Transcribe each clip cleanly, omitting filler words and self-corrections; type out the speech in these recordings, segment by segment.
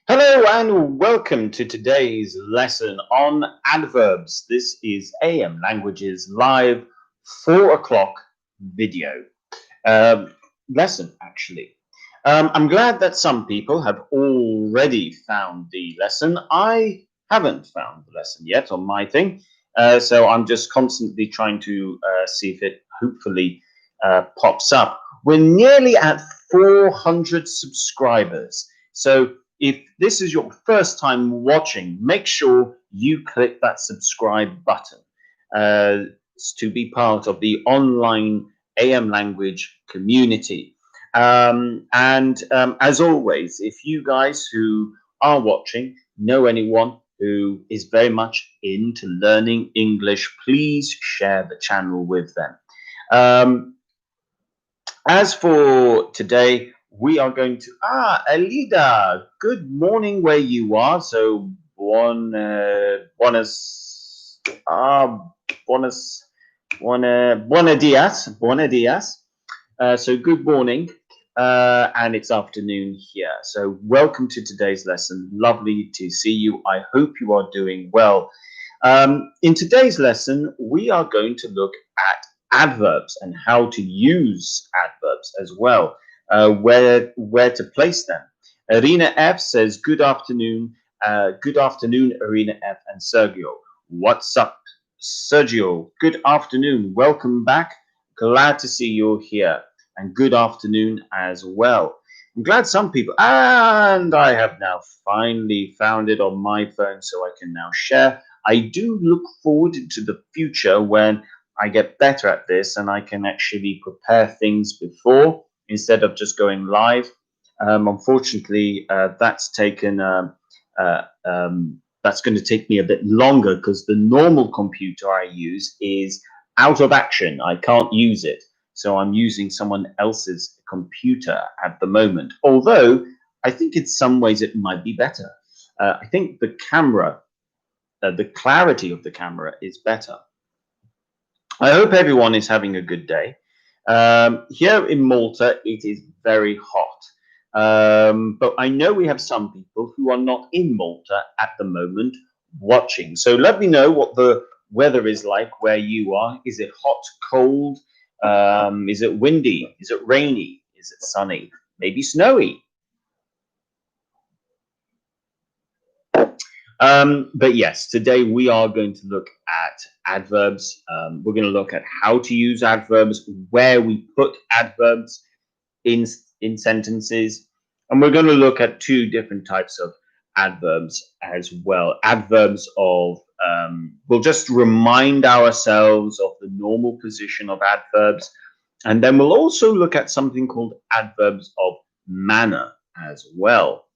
Hello and welcome to today's lesson on adverbs. This is AM Languages live 4 o'clock video lesson, actually. I'm glad that some people have already found the lesson. I haven't found the lesson yet on my thing, so I'm just constantly trying to see if it hopefully pops up. We're nearly at 400 subscribers. So if this is your first time watching, make sure you click that subscribe button to be part of the online AM language community. As always, if you guys who are watching know anyone who is very much into learning English, please share the channel with them. As for today, we are going to Elida, good morning where you are. So buenos dias. So good morning, and it's afternoon here. So welcome to today's lesson. Lovely to see you. I hope you are doing well. In today's lesson, we are going to look at adverbs and how to use adverbs as well, where to place them. Arena F says, good afternoon, Arena F and Sergio. What's up, Sergio? Good afternoon. Welcome back. Glad to see you here. And good afternoon as well. I'm glad some people, and I have now finally found it on my phone so I can now share. I do look forward to the future when I get better at this and I can actually prepare things before instead of just going live. Unfortunately, that's taken. That's going to take me a bit longer because the normal computer I use is out of action. I can't use it, so I'm using someone else's computer at the moment. Although I think in some ways it might be better. I think the camera, the clarity of the camera is better. I hope everyone is having a good day. Here in Malta, it is very hot. But I know we have some people who are not in Malta at the moment watching. So let me know what the weather is like where you are. Is it hot, cold? Is it windy? Is it rainy? Is it sunny? Maybe snowy? But yes, today we are going to look at adverbs. We're going to look at how to use adverbs, where we put adverbs in sentences, and we're going to look at two different types of adverbs as well. Adverbs of we'll just remind ourselves of the normal position of adverbs, and then we'll also look at something called adverbs of manner as well.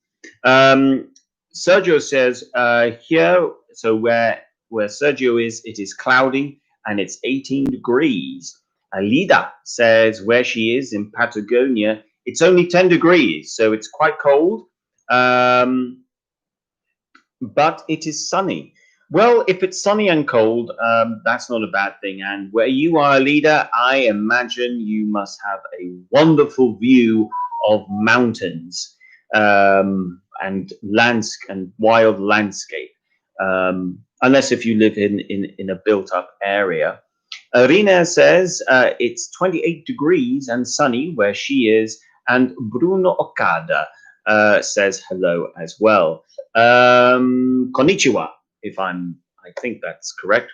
Sergio says here, so where Sergio is, it is cloudy and it's 18 degrees. Alida says where she is in Patagonia, it's only 10 degrees, so it's quite cold, but it is sunny. Well, if it's sunny and cold, that's not a bad thing. And where you are, Alida, I imagine you must have a wonderful view of mountains. And wild landscape, unless if you live in a built-up area. Irina says it's 28 degrees and sunny where she is, and Bruno Okada says hello as well. Konnichiwa, I think that's correct.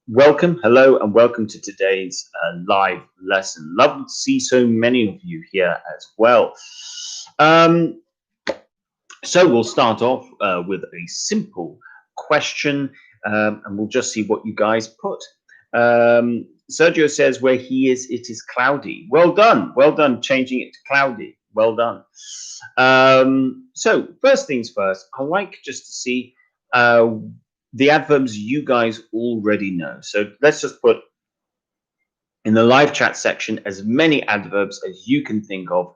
Welcome, hello, and welcome to today's live lesson. Love to see so many of you here as well. So we'll start off with a simple question, and we'll just see what you guys put. Sergio says where he is, it is cloudy. Well done, changing it to cloudy. Well done. So first things first, I like just to see the adverbs you guys already know. So let's just put in the live chat section as many adverbs as you can think of,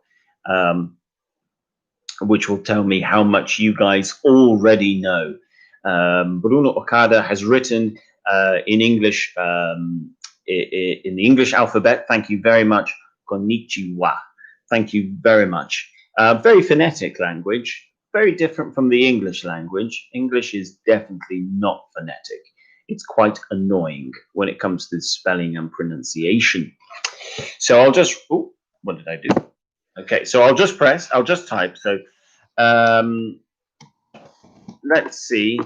which will tell me how much you guys already know. Bruno Okada has written in English, in the English alphabet. Thank you very much. Konnichiwa. Thank you very much. Very phonetic language. very different from the English language. English is definitely not phonetic. It's quite annoying when it comes to spelling and pronunciation. So I'll just, oh, what did I do? Okay, so I'll just type. So let's see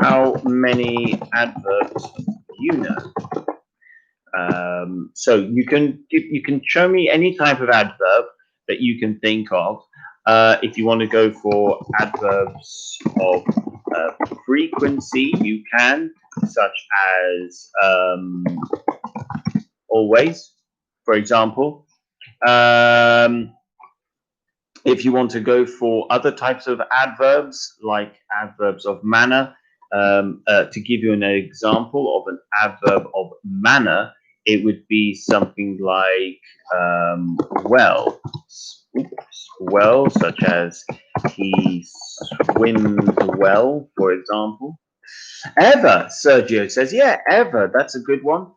how many adverbs you know. So you can show me any type of adverb that you can think of. If you want to go for adverbs of frequency, you can, such as always, for example. If you want to go for other types of adverbs, like adverbs of manner, to give you an example of an adverb of manner, it would be something like well, such as he swims well, for example. Ever, Sergio says, yeah, ever, that's a good one.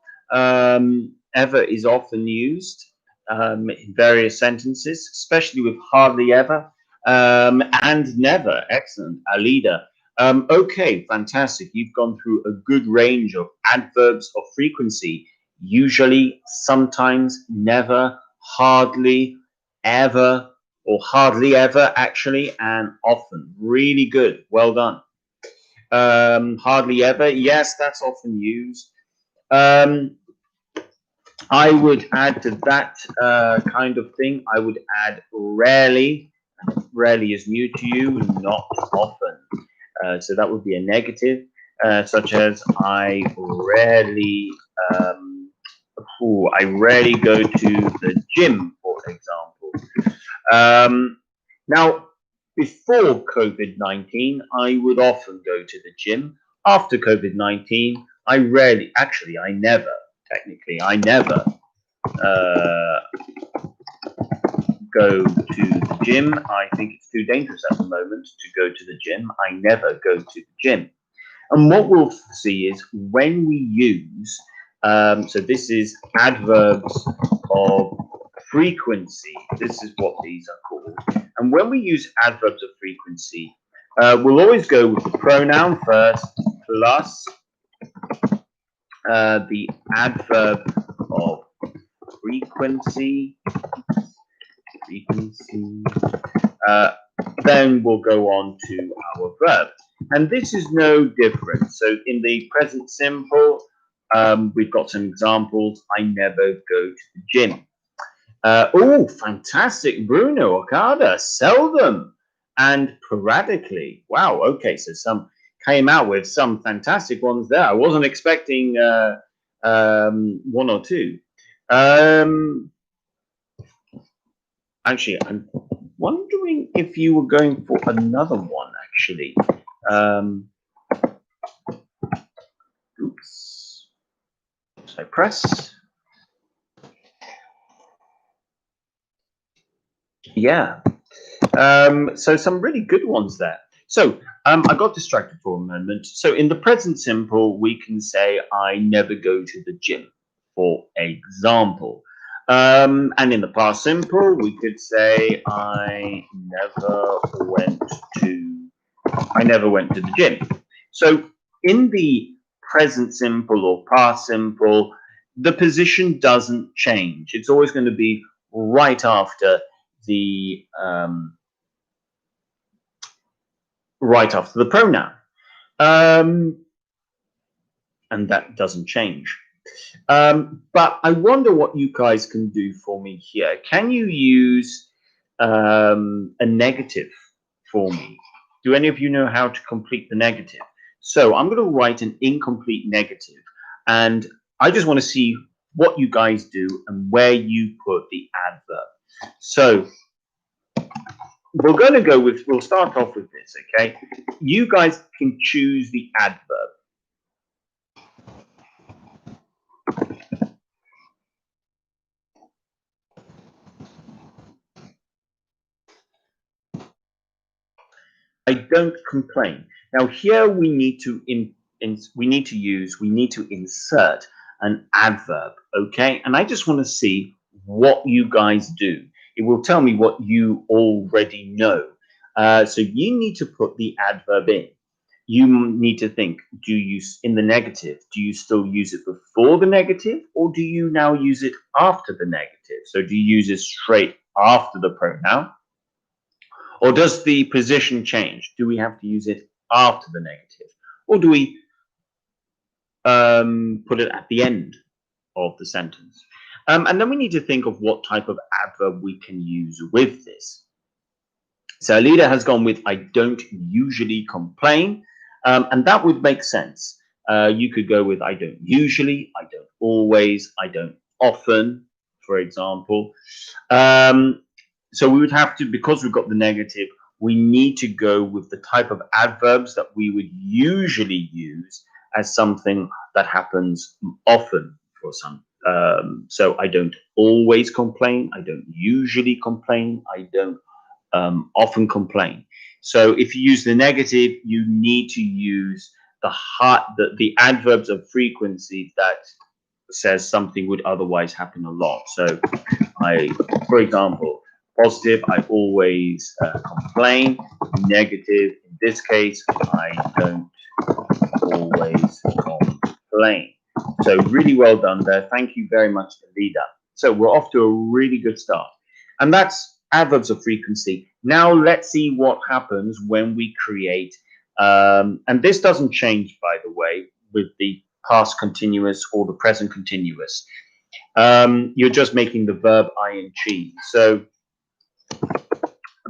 Ever is often used in various sentences, especially with hardly ever and never. Excellent, Alida. Okay, fantastic. You've gone through a good range of adverbs of frequency. Usually, sometimes, never, hardly, ever, or hardly ever, actually, and often. Really good. Well done. Hardly ever. Yes, that's often used. I would add to that kind of thing, I would add rarely. Rarely is new to you, not often. So that would be a negative, such as I rarely go to the gym, for example. Now, before COVID-19, I would often go to the gym. After COVID-19, I never go to the gym. I think it's too dangerous at the moment to go to the gym. I never go to the gym. And what we'll see is when we use, so this is adverbs of frequency. This is what these are called. And when we use adverbs of frequency, we'll always go with the pronoun first, plus the adverb of frequency. Then we'll go on to our verb. And this is no different. So in the present simple, we've got some examples. I never go to the gym. Oh, fantastic, Bruno Okada. Seldom and sporadically. Wow, okay, so some came out with some fantastic ones there. I wasn't expecting one or two. Actually, I'm wondering if you were going for another one, actually. Oops. So press. Yeah. So some really good ones there. So I got distracted for a moment. So in the present simple, we can say I never go to the gym, for example. And in the past simple, we could say I never went to the gym. So in the present simple or past simple, the position doesn't change. It's always going to be right after the pronoun, and that doesn't change. But I wonder what you guys can do for me here. Can you use a negative for me? Do any of you know how to complete the negative? So I'm going to write an incomplete negative, and I just want to see what you guys do and where you put the adverb. So we're going to go with, we'll start off with this, okay? You guys can choose the adverb. I don't complain. Now here we need to insert an adverb, okay? And I just want to see what you guys do. It will tell me what you already know. So you need to put the adverb in. You need to think, do you, in the negative, do you still use it before the negative, or do you now use it after the negative? So do you use it straight after the pronoun, or does the position change? Do we have to use it after the negative, or do we put it at the end of the sentence? And then we need to think of what type of adverb we can use with this. So Alida has gone with, I don't usually complain, and that would make sense. You could go with, I don't usually, I don't always, I don't often, for example. So we would have to, because we've got the negative, we need to go with the type of adverbs that we would usually use as something that happens often for some. So I don't always complain, I don't usually complain, I don't often complain. So if you use the negative, you need to use the adverbs of frequency that says something would otherwise happen a lot. So for example, positive, I always complain. Negative, in this case, I don't always complain. So really well done there. Thank you very much, Alida. So we're off to a really good start. And that's adverbs of frequency. Now let's see what happens when we create, and this doesn't change, by the way, with the past continuous or the present continuous. You're just making the verb ing. So,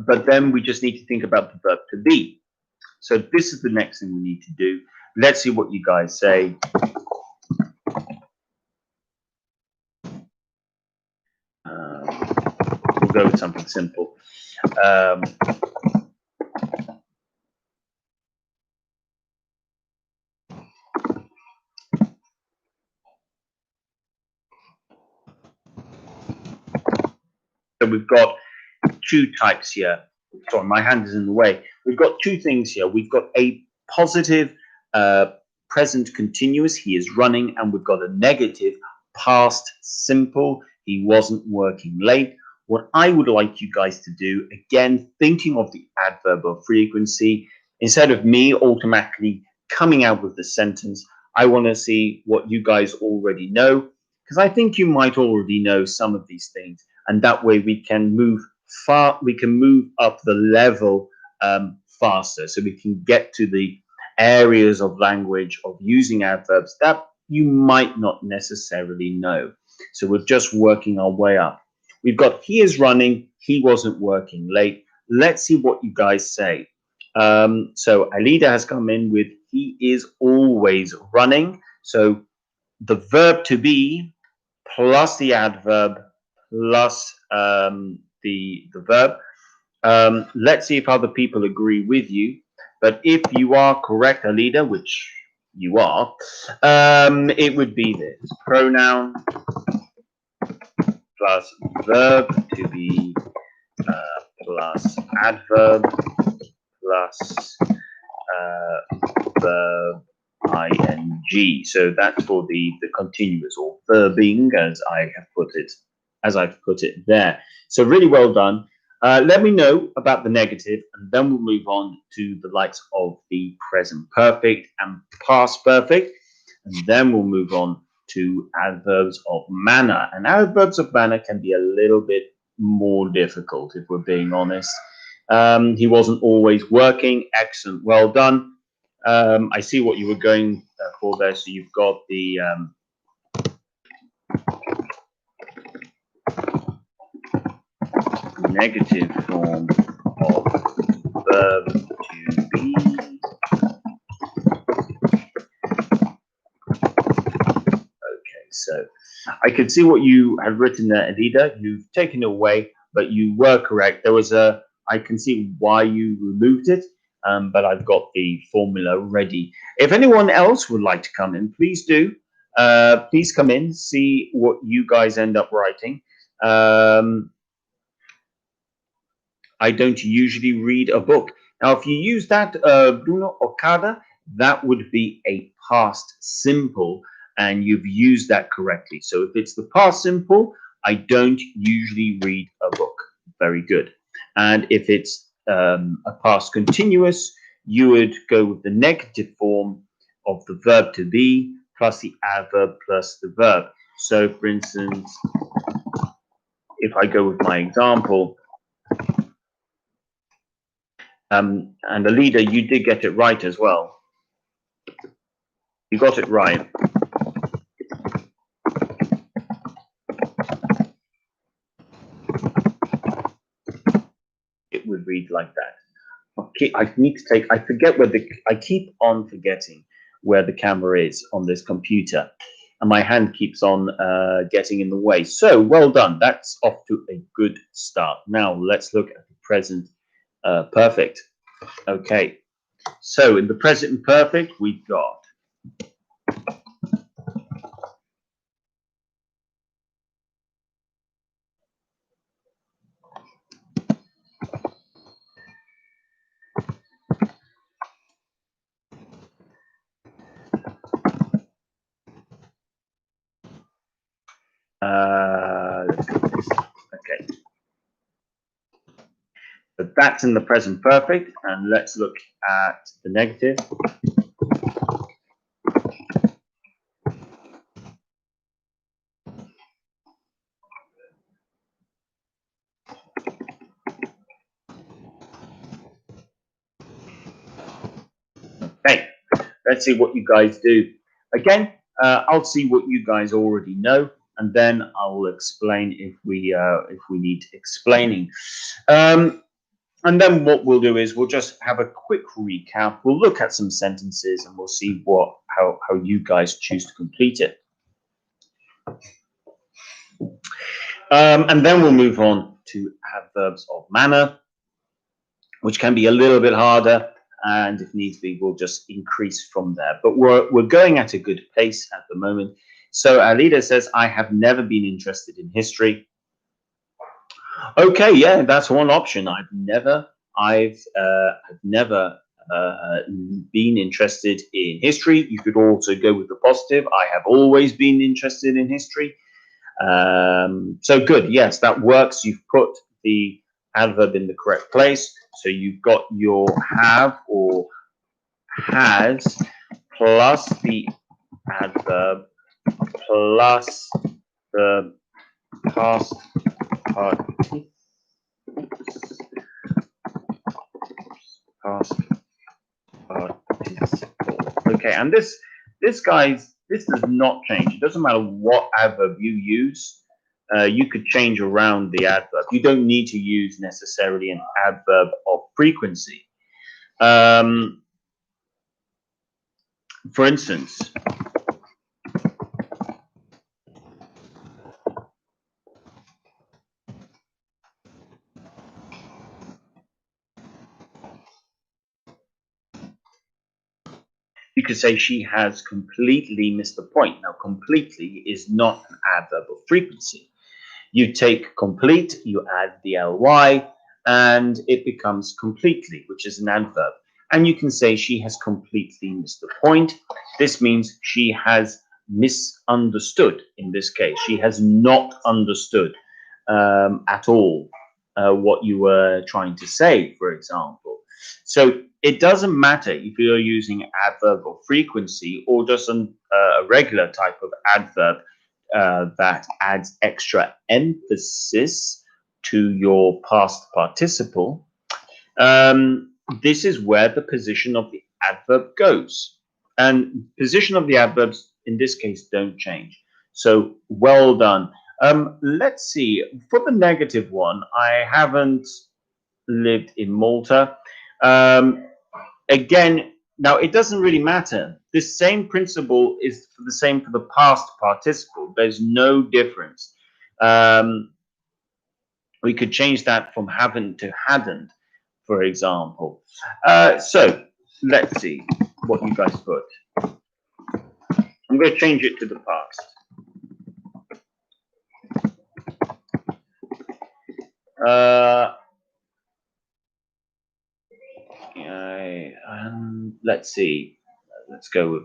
but then we just need to think about the verb to be. So this is the next thing we need to do. Let's see what you guys say. We'll go with something simple. So we've got two types here. Sorry, my hand is in the way. We've got two things here. We've got a positive present continuous, he is running, and we've got a negative past simple, he wasn't working late. What I would like you guys to do, again, thinking of the adverb of frequency, instead of me automatically coming out with the sentence, I want to see what you guys already know, because I think you might already know some of these things, and that way we can move up the level faster, so we can get to the areas of language of using adverbs that you might not necessarily know. So we're just working our way up. We've got he is running, he wasn't working late. Let's see what you guys say. So Alida has come in with he is always running. So the verb to be plus the adverb plus the verb. Let's see if other people agree with you. But if you are correct, Alida, which you are, it would be this: pronoun plus verb to be plus adverb plus verb ing. So that's for the continuous or verbing, as I've put it there. So really well done. Let me know about the negative, and then we'll move on to the likes of the present perfect and past perfect, and then we'll move on to adverbs of manner. And adverbs of manner can be a little bit more difficult, if we're being honest. He wasn't always working. Excellent, well done. I see what you were going for there. So you've got the negative form of verb to be. Okay, so I could see what you had written there, Alida. You've taken it away, but you were correct. I can see why you removed it, but I've got the formula ready. If anyone else would like to come in, please do. Please come in, see what you guys end up writing. I don't usually read a book. Now, if you use that Bruno Okada, that would be a past simple, and you've used that correctly. So if it's the past simple, I don't usually read a book. Very good. And if it's a past continuous, you would go with the negative form of the verb to be plus the adverb plus the verb. So, for instance, if I go with my example, and Alida, you did get it right as well. You got it right. It would read like that. Okay, I need to take, I forget where I keep on forgetting where the camera is on this computer, and my hand keeps on getting in the way. So well done. That's off to a good start. Now let's look at the present perfect. Okay, so in the present perfect, we've got let's go with this. Okay, so that's in the present perfect, and let's look at the negative. Okay, let's see what you guys do. Again, I'll see what you guys already know, and then I'll explain if we need explaining. And then what we'll do is we'll just have a quick recap. We'll look at some sentences and we'll see how you guys choose to complete it. And then we'll move on to adverbs of manner, which can be a little bit harder, and if needs be, we'll just increase from there. But we're going at a good pace at the moment. So Alida says, I have never been interested in history. Okay, yeah, that's one option. I've never been interested in history. You could also go with the positive. I have always been interested in history. So good. Yes, that works. You've put the adverb in the correct place. So you've got your have or has plus the adverb plus the past participle. Okay, and this does not change. It doesn't matter what adverb you use. You could change around the adverb. You don't need to use necessarily an adverb of frequency. For instance, you could say she has completely missed the point. Now, completely is not an adverb of frequency. You take complete, you add the ly, and it becomes completely, which is an adverb. And you can say she has completely missed the point. This means she has misunderstood in this case. She has not understood at all what you were trying to say, for example. So it doesn't matter if you're using adverb of frequency or just a regular type of adverb that adds extra emphasis to your past participle. This is where the position of the adverb goes. And position of the adverbs in this case don't change. So well done. Let's see. For the negative one, I haven't lived in Malta. Again, now it doesn't really matter. This same principle is the same for the past participle. There's no difference. We could change that from haven't to hadn't, for example. So let's see what you guys put. I'm going to change it to the past. Let's see. Let's go with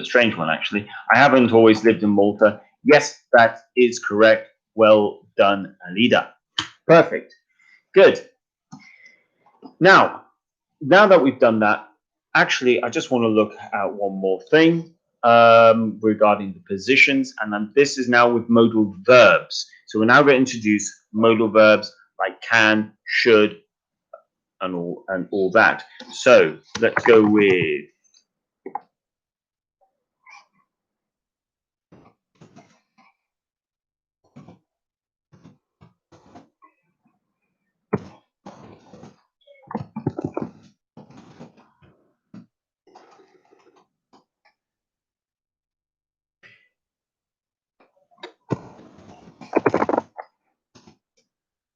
a strange one, actually. I haven't always lived in Malta. Yes, that is correct. Well done, Alida. Perfect. Good. Now that we've done that, actually, I just want to look at one more thing regarding the positions, and then this is now with modal verbs. So we're now going to introduce modal verbs like can, should, and all that. So let's go with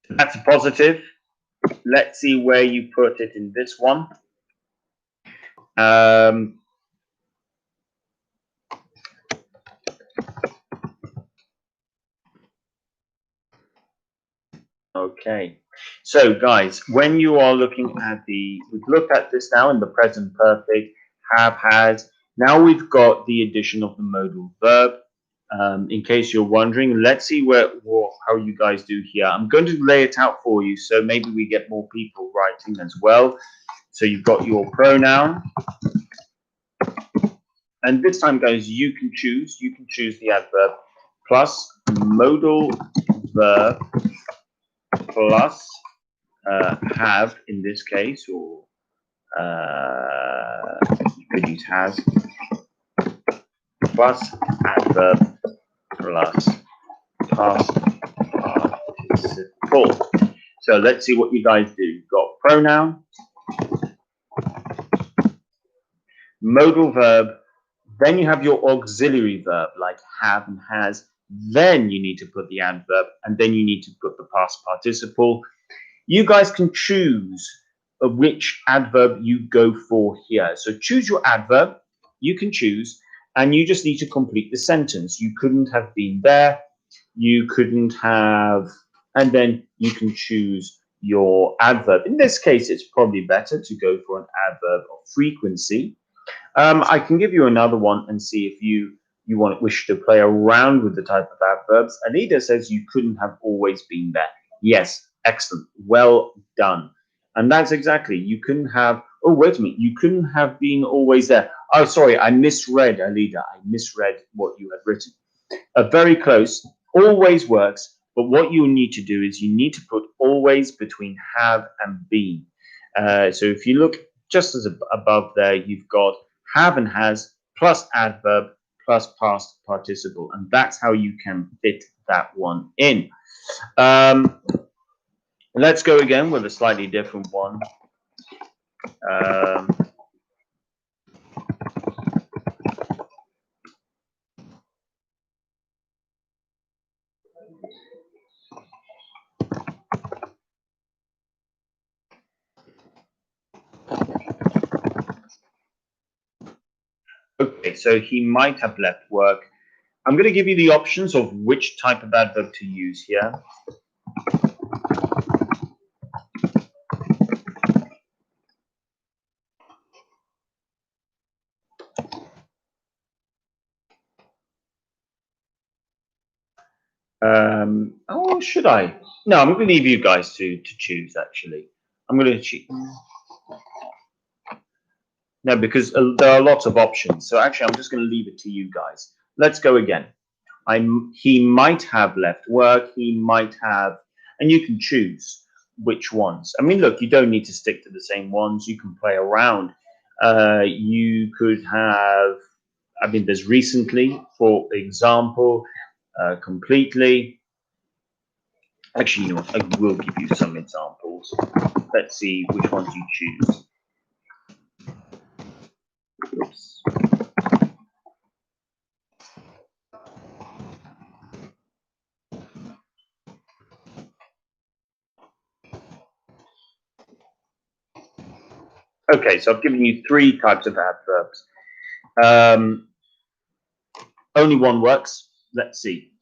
that's a positive. Let's see where you put it in this one. Okay, so guys, when you are looking at we've looked at this now in the present perfect, have, has. Now we've got the addition of the modal verb. In case you're wondering, let's see how you guys do here. I'm going to lay it out for you, so maybe we get more people writing as well. So you've got your pronoun, and this time, guys, you can choose the adverb plus modal verb plus have in this case, or you could use has plus adverb plus past participle. So let's see what you guys do. You've got pronoun, modal verb, then you have your auxiliary verb like have and has, then you need to put the adverb, and then you need to put the past participle. You guys can choose which adverb you go for here. So choose your adverb, you can choose, and you just need to complete the sentence. You couldn't have been there, you couldn't have, and then you can choose your adverb. In this case, it's probably better to go for an adverb of frequency. I can give you another one and see if you wish to play around with the type of adverbs. Anita says you couldn't have always been there. Yes, excellent. Well done. And that's exactly, you couldn't have, oh, wait a minute, you couldn't have been always there. Oh, sorry, I misread, Alida. I misread what you had written. Very close, always works, but what you need to do is you need to put always between have and been. So if you look just as above there, you've got have and has plus adverb plus past participle, and that's how you can fit that one in. Let's go again with a slightly different one. Okay, so he might have left work. I'm going to give you the options of which type of adverb to use here. Oh, should I? No, I'm going to leave you guys to choose, actually. I'm going to choose. No, because there are lots of options. So actually, I'm just going to leave it to you guys. Let's go again. He might have left work. He might have, and you can choose which ones. I mean, look, you don't need to stick to the same ones. You can play around. You could have, I mean, there's recently, for example, completely. Actually, you know what? I will give you some examples. Let's see which ones you choose. Oops. Okay, so I've given you three types of adverbs. Only one works. Let's see.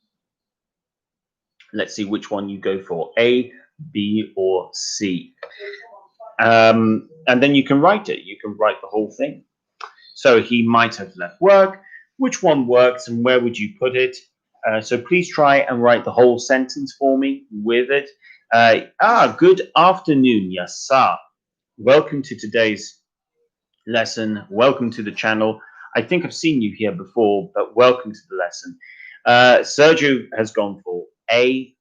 Let's see which one you go for, A, B, or C. And then you can write it. You can write the whole thing. So he might have left work. which one works and where would you put it. So please try and write the whole sentence for me with it. Good afternoon, yes, sir. Welcome to today's lesson. Welcome to the channel. I think I've seen you here before, but welcome to the lesson. Sergio has gone for A.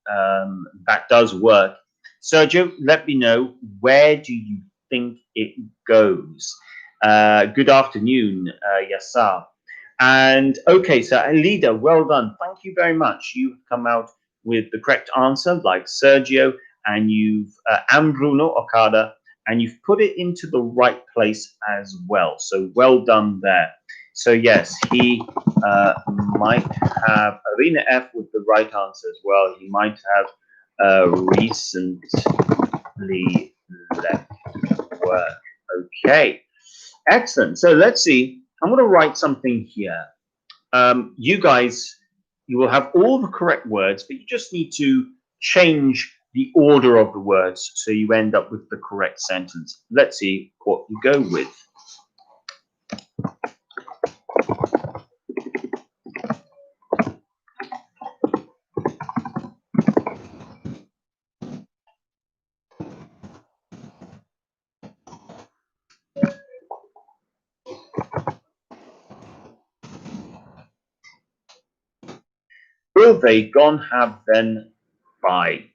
That does work. Sergio, let me know, where do you think it goes? Good afternoon, yes, sir. And okay, so Alida, well done. Thank you very much. You've come out with the correct answer, like Sergio, and and Bruno Okada, and you've put it into the right place as well. So well done there. So yes, he might have Arena F with the right answer as well. He might have recently left work. Okay, excellent. So let's see. I'm going to write something here. You guys, you will have all the correct words, but you just need to change the order of the words so you end up with the correct sentence. Let's see what you go with. Will they gone have then by?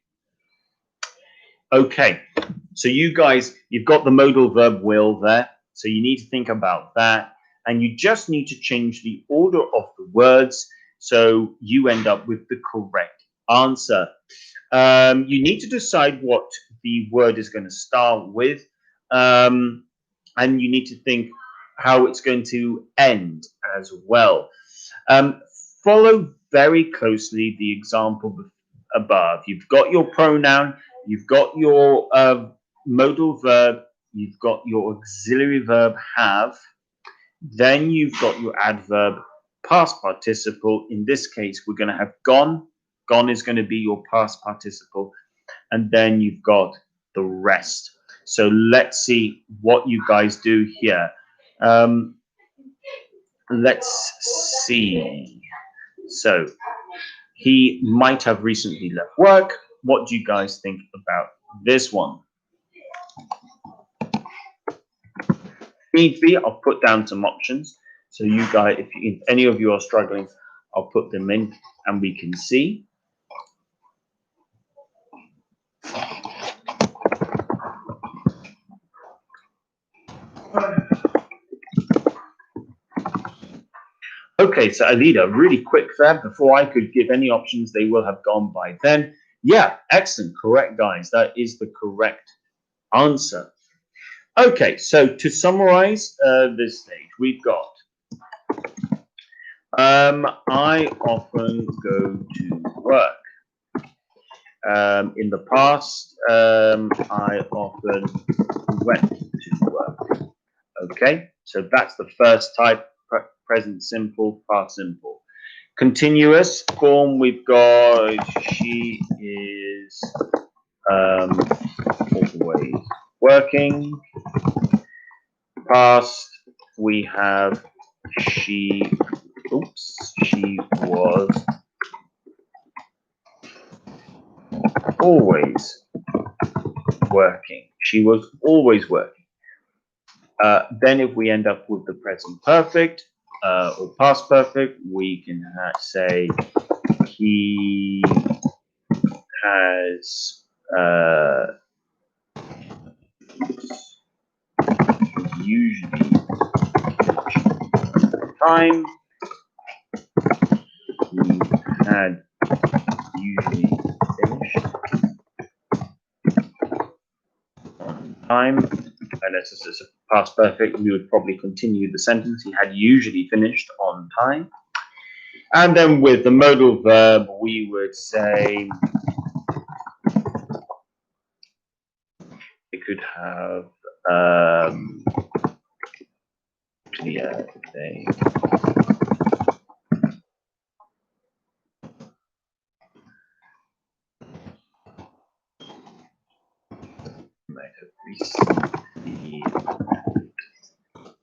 Okay, so you guys, you've got the modal verb will there, so you need to think about that, and you just need to change the order of the words so you end up with the correct answer. You need to decide what the word is going to start with, and you need to think how it's going to end as well. Follow very closely the example above. You've got your pronoun, you've got your modal verb, you've got your auxiliary verb have, then you've got your adverb past participle. In this case, we're going to have gone. Gone is going to be your past participle. And then you've got the rest. So let's see what you guys do here. Let's see. So he might have recently left work. What do you guys think about this one? Need be, I'll put down some options. So you guys, if any of you are struggling, I'll put them in and we can see. Okay, so Alida, really quick there. Before I could give any options, they will have gone by then. Yeah, excellent. Correct, guys. That is the correct answer. Okay, so to summarize this stage, we've got I often go to work. In the past, I often went to work. Okay, so that's the first type, present simple, past simple. Continuous form, we've got she is always working. Past, we have she was always working. She was always working. Then if we end up with the present perfect or past perfect, we can say he has usually time. He had usually finished on time. And as this is a past perfect, we would probably continue the sentence. He had usually finished on time. And then with the modal verb, we would say it could have clear day.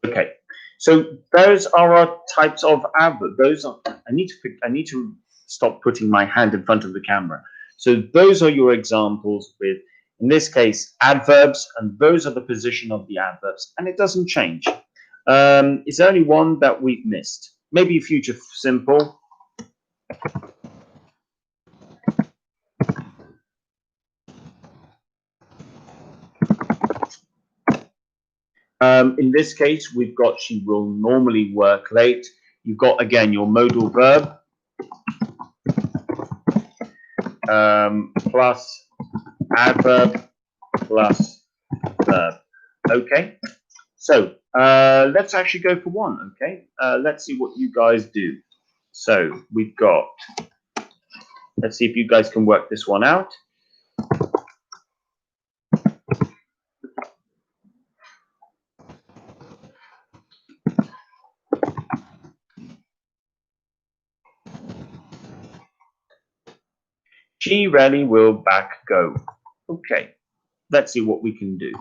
Okay, So those are our types of adverb. Those are. I need to stop putting my hand in front of the camera. So those are your examples with, in this case, adverbs, and those are the position of the adverbs, and it doesn't change. Is there only one that we've missed? Maybe future simple. In this case, we've got she will normally work late. You've got, again, your modal verb plus adverb plus verb. Okay, so let's actually go for one. Okay, let's see what you guys do. So we've got, let's see if you guys can work this one out. She rarely will back go. Okay, let's see what we can do.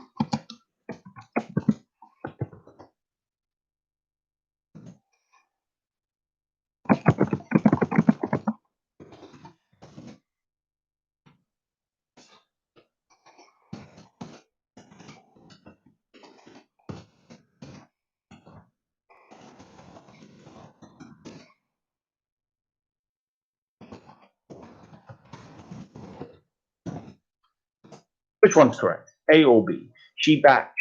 Which one's correct? A or B? She back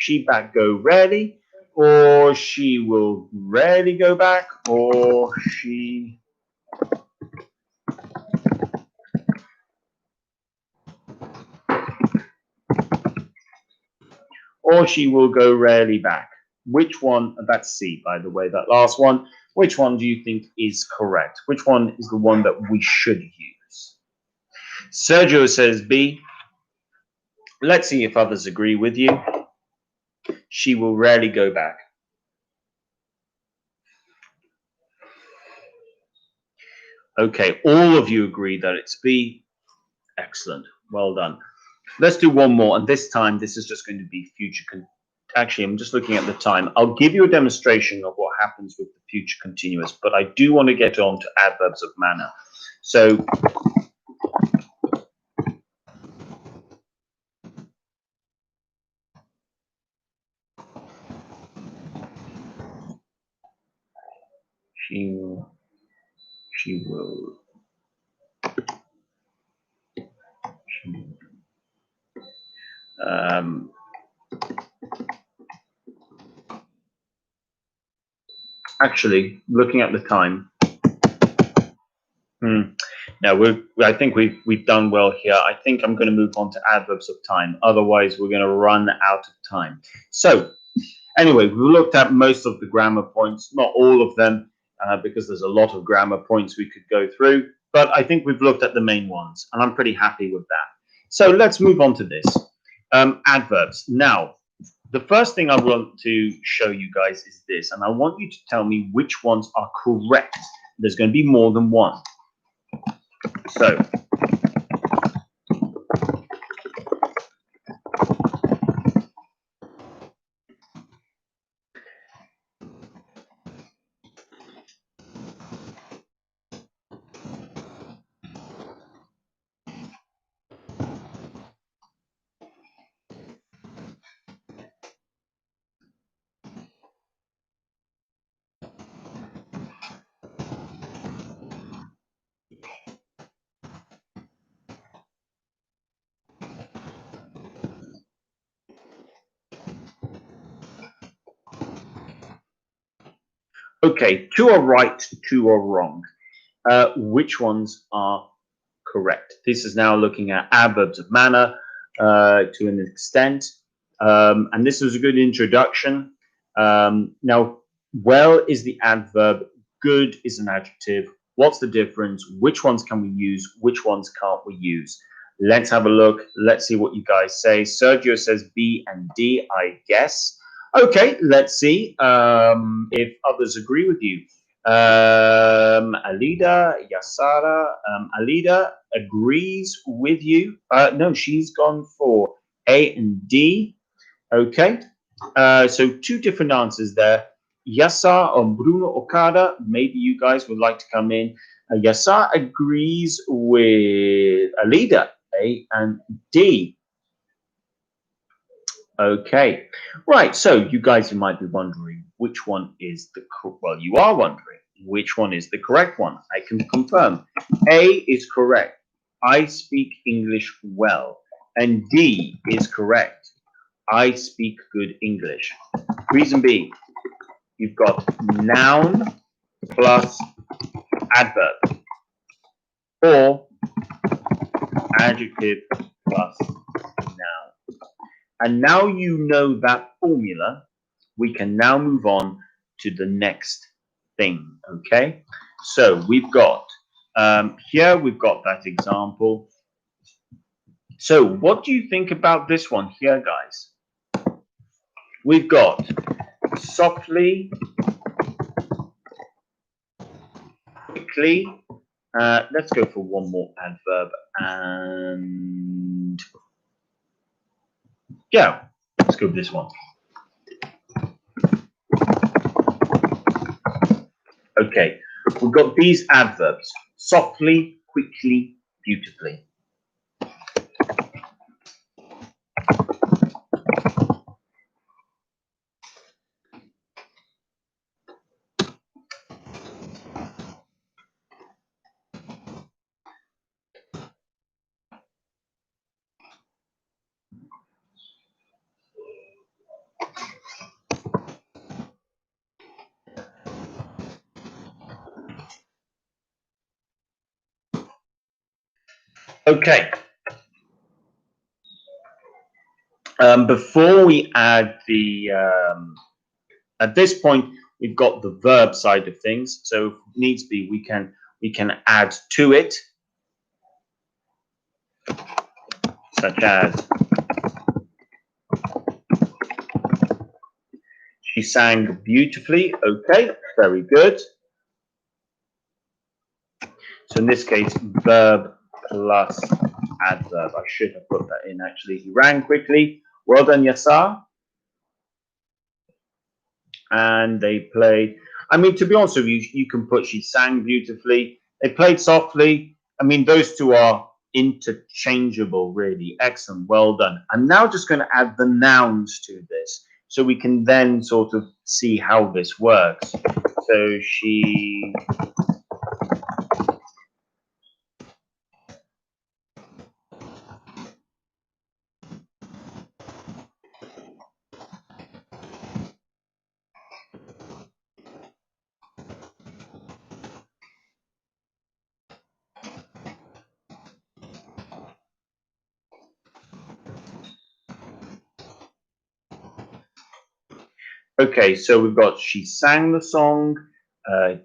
go rarely, or she will rarely go back, or she will go rarely back. Which one? That's C, by the way, that last one. Which one do you think is correct? Which one is the one that we should use? Sergio says B. Let's see if others agree with you. She will rarely go back. Okay, all of you agree that it's B. Excellent. Well done. Let's do one more, and this time this is just going to be future. Actually, I'm just looking at the time. I'll give you a demonstration of what happens with the future continuous, but I do want to get on to adverbs of manner. So she will. Actually, looking at the time. No, I think we've done well here. I think I'm going to move on to adverbs of time. Otherwise, we're going to run out of time. So, anyway, we looked at most of the grammar points, not all of them, because there's a lot of grammar points we could go through. But I think we've looked at the main ones, and I'm pretty happy with that. So let's move on to this. Adverbs. Now, the first thing I want to show you guys is this, and I want you to tell me which ones are correct. There's going to be more than one. So, okay, two are right, two are wrong. Which ones are correct? This is now looking at adverbs of manner to an extent. And this was a good introduction. Now, well is the adverb, good is an adjective. What's the difference? Which ones can we use? Which ones can't we use? Let's have a look. Let's see what you guys say. Sergio says B and D, I guess. Okay, let's see if others agree with you. Alida, Yasara, Alida agrees with you. No, she's gone for A and D. Okay, so two different answers there. Yasa or Bruno Okada, maybe you guys would like to come in. Yasa agrees with Alida, A and D. Okay, right. So you guys might be wondering which one is the well. You are wondering which one is the correct one. I can confirm. A is correct. I speak English well, and D is correct. I speak good English. Reason B, you've got noun plus adverb, or adjective plus noun. And now you know that formula, we can now move on to the next thing, okay? So we've got, here we've got that example. So what do you think about this one here, guys? We've got softly, quickly. Let's go for one more adverb, and yeah, let's go with this one. Okay, we've got these adverbs: softly, quickly, beautifully. Okay. Before we add the, at this point, we've got the verb side of things. So if needs be, we can add to it, such as she sang beautifully. Okay, very good. So in this case, verb plus adverb. I should have put that in actually. He ran quickly. Well done, Yasar. And they played. I mean, to be honest with you, you can put she sang beautifully. They played softly. I mean, those two are interchangeable, really. Excellent. Well done. I'm now just going to add the nouns to this so we can then sort of see how this works. So she. Okay, so we've got she sang the song,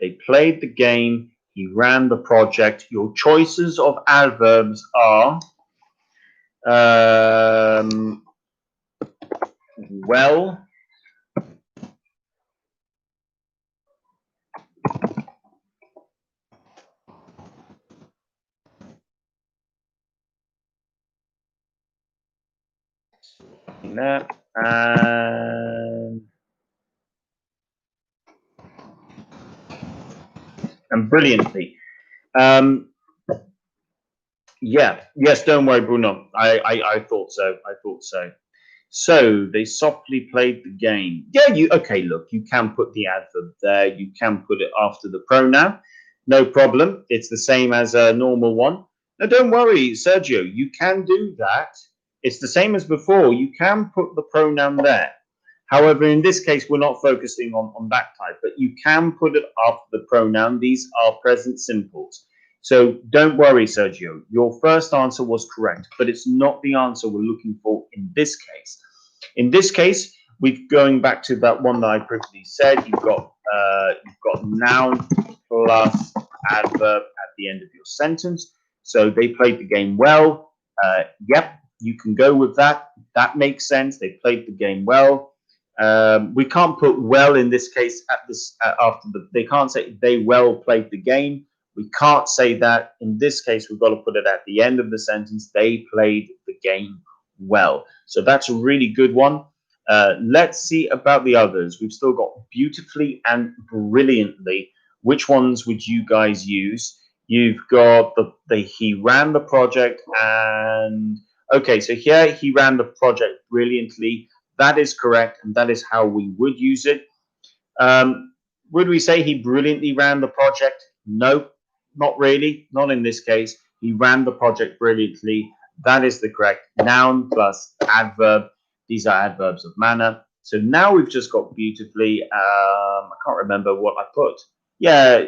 they played the game, he ran the project. Your choices of adverbs are well, and brilliantly. Yeah, yes, don't worry, Bruno. I thought so. I thought so. So they softly played the game. Yeah, okay, look, you can put the adverb there. You can put it after the pronoun. No problem. It's the same as a normal one. No, don't worry, Sergio. You can do that. It's the same as before. You can put the pronoun there. However, in this case, we're not focusing on that type, but you can put it after the pronoun. These are present simples. So don't worry, Sergio. Your first answer was correct, but it's not the answer we're looking for in this case. In this case, we're going back to that one that I previously said. You've got noun plus adverb at the end of your sentence. So they played the game well. Yep, you can go with that. That makes sense. They played the game well. We can't put well in this case at this after the. They can't say they well played the game. We can't say that. In this case, we've got to put it at the end of the sentence. They played the game well. So that's a really good one. Let's see about the others. We've still got beautifully and brilliantly. Which ones would you guys use? You've got the he ran the project, and okay, so here he ran the project brilliantly. That is correct, and that is how we would use it. Would we say he brilliantly ran the project? No, not really. Not in this case. He ran the project brilliantly. That is the correct noun plus adverb. These are adverbs of manner. So now we've just got beautifully. I can't remember what I put. Yeah,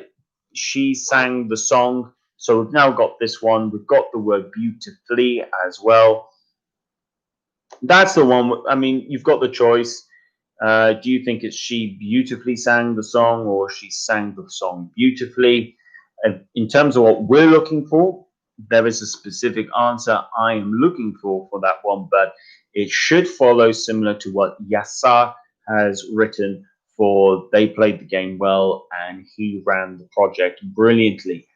she sang the song. So we've now got this one. We've got the word beautifully as well. That's the one. I mean, you've got the choice. Do you think it's she beautifully sang the song or she sang the song beautifully? In terms of what we're looking for, there is a specific answer I am looking for that one, but it should follow similar to what Yasa has written for they played the game well and he ran the project brilliantly.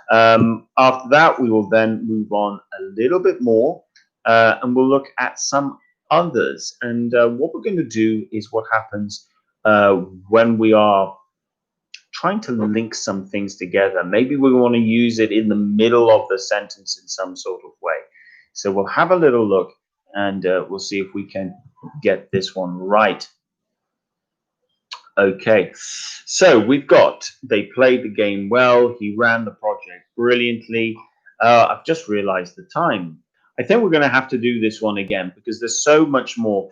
After that, we will then move on a little bit more and we'll look at some others. And what we're going to do is what happens when we are trying to link some things together. Maybe we want to use it in the middle of the sentence in some sort of way. So we'll have a little look and we'll see if we can get this one right. Okay, so we've got they played the game well. He ran the project brilliantly. I've just realized the time. I think we're going to have to do this one again because there's so much more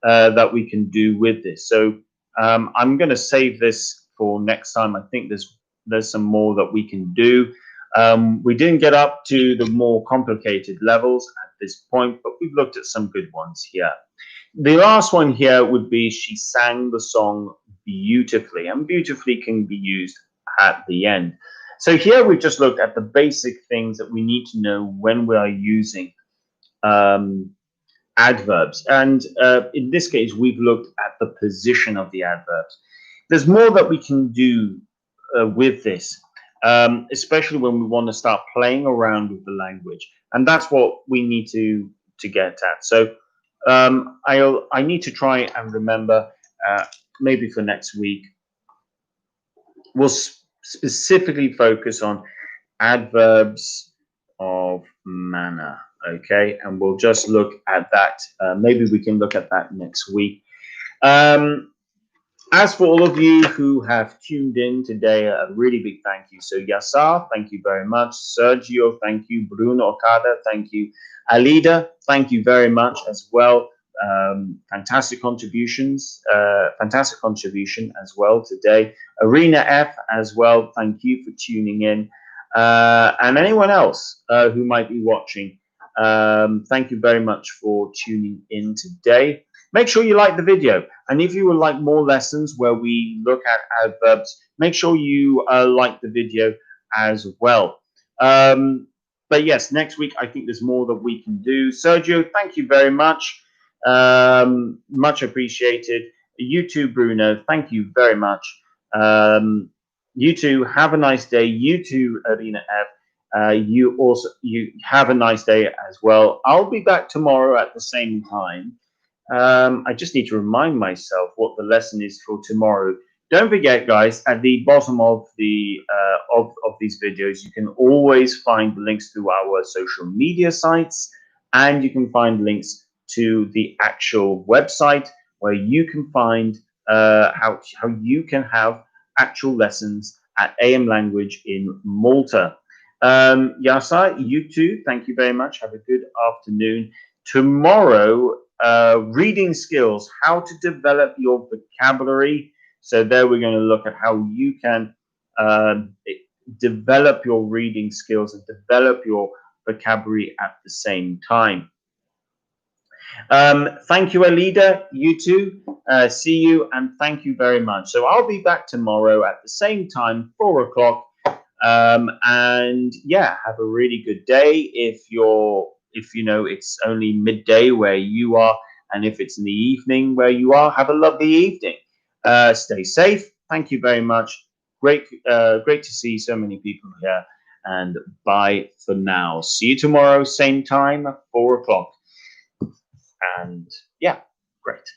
that we can do with this. So I'm going to save this for next time. I think there's some more that we can do. We didn't get up to the more complicated levels at this point, but we've looked at some good ones here. The last one here would be she sang the song beautifully, and beautifully can be used at the end. So here we've just looked at the basic things that we need to know when we are using adverbs. And in this case, we've looked at the position of the adverbs. There's more that we can do with this, especially when we want to start playing around with the language. And that's what we need to get at. So I need to try and remember maybe for next week, we'll specifically focus on adverbs of manner. Okay, and we'll just look at that. Maybe we can look at that next week. As for all of you who have tuned in today, a really big thank you. So Yasar, thank you very much. Sergio, thank you. Bruno Okada, thank you. Alida, thank you very much as well. Fantastic contributions, fantastic contribution as well today. Arena F as well, thank you for tuning in. And anyone else who might be watching, thank you very much for tuning in today. Make sure you like the video. And if you would like more lessons where we look at adverbs, make sure you like the video as well. But yes, next week, I think there's more that we can do. Sergio, thank you very much. Much appreciated. You too, Bruno. Thank you very much. You too, have a nice day. You too, Arena F. You have a nice day as well. I'll be back tomorrow at the same time. I just need to remind myself what the lesson is for tomorrow. Don't forget, guys, at the bottom of the of these videos, you can always find links to our social media sites, and you can find links to the actual website where you can find how you can have actual lessons at AM Language in Malta. Yasa, you too. Thank you very much. Have a good afternoon. Tomorrow, reading skills, how to develop your vocabulary. So there we're going to look at how you can develop your reading skills and develop your vocabulary at the same time. Thank you, Alida. You too. See you and thank you very much. So I'll be back tomorrow at the same time, 4 o'clock. And yeah, have a really good day. If you know it's only midday where you are, and if it's in the evening where you are, have a lovely evening. Stay safe. Thank you very much. Great to see so many people here. And bye for now. See you tomorrow, same time, 4 o'clock. And yeah, great.